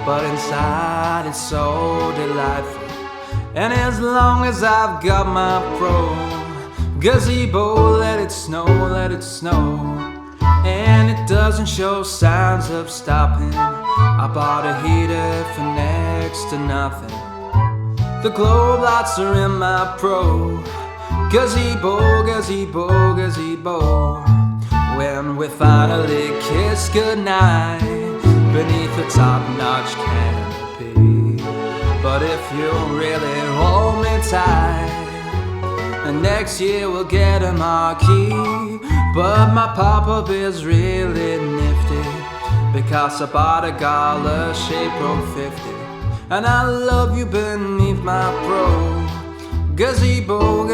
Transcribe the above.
but inside it's so delightful. And as long as I've got my pro gazebo, let it snow, and it doesn't show signs of stopping. I bought a heater for next to nothing. The globe lights are in my pro gazebo, when we finally kiss goodnight beneath the top-notch canopy. But if you really hold me tight, and next year we'll get a marquee. But my pop-up is really nifty, because I bought a Gala Shape Pro 50, and I love you beneath my pro gazebo,